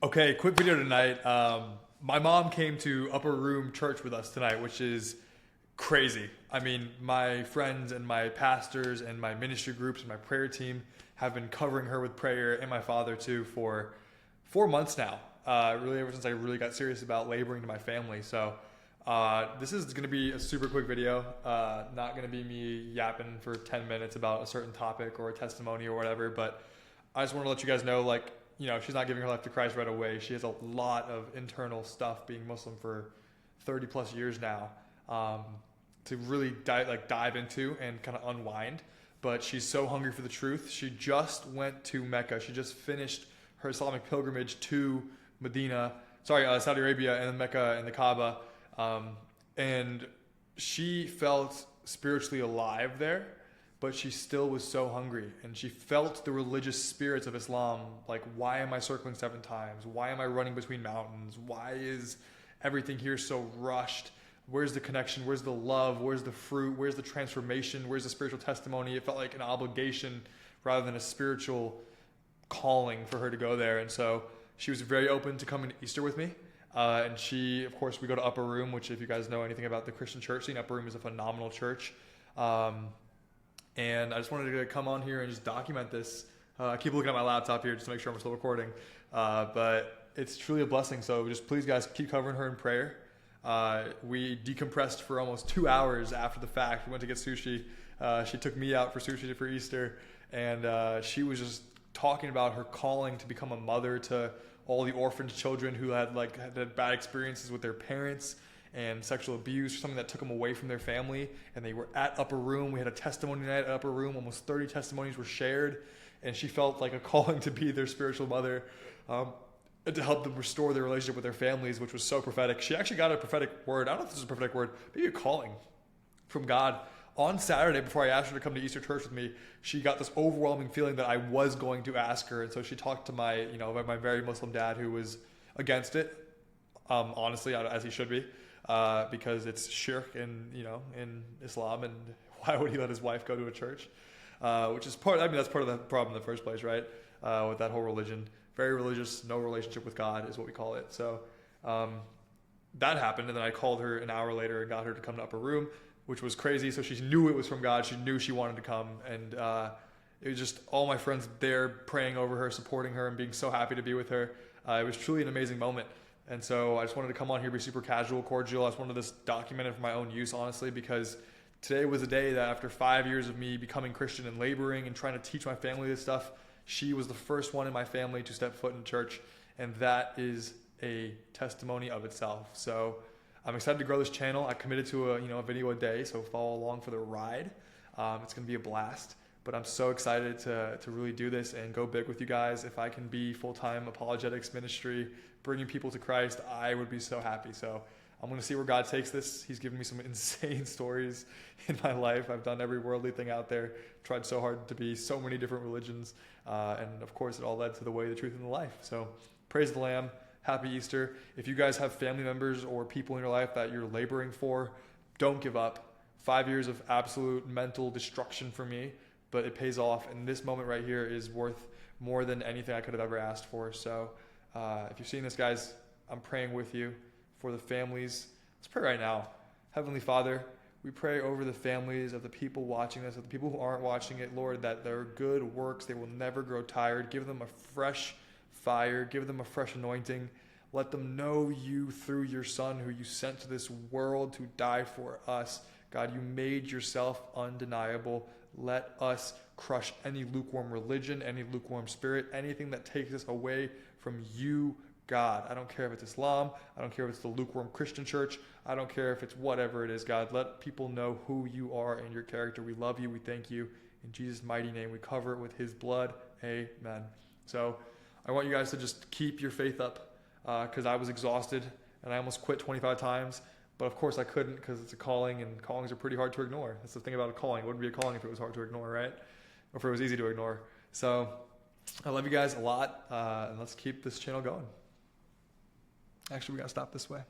Okay, quick video tonight. My mom came to Upper Room Church with us tonight, which is crazy. I mean, my friends and my pastors and my ministry groups and my prayer team have been covering her with prayer, and my father too, for 4 months now. Really ever since I really got serious about laboring to my family. So this is going to be a super quick video. Not going to be me yapping for 10 minutes about a certain topic or a testimony or whatever, but I just want to let you guys know, like, you know, she's not giving her life to Christ right away. She has a lot of internal stuff being Muslim for 30 plus years now to really dive into and kind of unwind. But she's so hungry for the truth. She just went to Mecca. She just finished her Islamic pilgrimage to Saudi Arabia, and then Mecca and the Kaaba. And she felt spiritually alive there, but she still was so hungry, and she felt the religious spirits of Islam. Like, why am I circling 7 times? Why am I running between mountains? Why is everything here so rushed? Where's the connection? Where's the love? Where's the fruit? Where's the transformation? Where's the spiritual testimony? It felt like an obligation rather than a spiritual calling for her to go there. And so she was very open to coming to Easter with me. And she, of course, we go to Upper Room, which, if you guys know anything about the Christian church scene, Upper Room is a phenomenal church. And I just wanted to come on here and just document this. I keep looking at my laptop here just to make sure I'm still recording. But it's truly a blessing. So just please, guys, keep covering her in prayer. We decompressed for almost 2 hours after the fact. We went to get sushi. She took me out for sushi for Easter. And she was just talking about her calling to become a mother to all the orphaned children who had bad experiences with their parents and sexual abuse or something that took them away from their family. And they were at Upper Room. We had a testimony night at Upper Room. Almost 30 testimonies were shared. And she felt like a calling to be their spiritual mother and to help them restore their relationship with their families, which was so prophetic. She actually got a prophetic word. I don't know if this is a prophetic word, maybe a calling from God. On Saturday, before I asked her to come to Easter church with me, she got this overwhelming feeling that I was going to ask her. And so she talked to my very Muslim dad, who was against it, honestly, as he should be. Because it's shirk in Islam, and why would he let his wife go to a church? Which is that's part of the problem in the first place, right? With that whole religion. Very religious, no relationship with God is what we call it. So that happened, and then I called her an hour later and got her to come to Upper Room, which was crazy. So she knew it was from God. She knew she wanted to come, and it was just all my friends there praying over her, supporting her, and being so happy to be with her. It was truly an amazing moment. And so I just wanted to come on here, be super casual, cordial. I just wanted this documented for my own use, honestly, because today was a day that after 5 years of me becoming Christian and laboring and trying to teach my family this stuff, she was the first one in my family to step foot in church. And that is a testimony of itself. So I'm excited to grow this channel. I committed to a video a day, so follow along for the ride. It's going to be a blast. But I'm so excited to really do this and go big with you guys. If I can be full-time apologetics ministry, bringing people to Christ, I would be so happy. So I'm going to see where God takes this. He's given me some insane stories in my life. I've done every worldly thing out there, tried so hard to be so many different religions. And of course, it all led to the way, the truth, and the life. So praise the Lamb. Happy Easter. If you guys have family members or people in your life that you're laboring for, don't give up. 5 years of absolute mental destruction for me, but it pays off. And this moment right here is worth more than anything I could have ever asked for. So if you're seeing this, guys, I'm praying with you for the families. Let's pray right now. Heavenly Father, we pray over the families of the people watching this, of the people who aren't watching it, Lord, that their good works, they will never grow tired. Give them a fresh fire. Give them a fresh anointing. Let them know you through your Son, who you sent to this world to die for us. God, you made yourself undeniable. Let us crush any lukewarm religion, any lukewarm spirit, anything that takes us away from you, God. I don't care if it's Islam. I don't care if it's the lukewarm Christian church. I don't care if it's whatever it is, God. Let people know who you are and your character. We love you. We thank you. In Jesus' mighty name, we cover it with his blood. Amen. So I want you guys to just keep your faith up, because I was exhausted and I almost quit 25 times. But of course I couldn't, because it's a calling, and callings are pretty hard to ignore. That's the thing about a calling. It wouldn't be a calling if it was hard to ignore, right? Or if it was easy to ignore. So I love you guys a lot, and let's keep this channel going. Actually, we got to stop this way.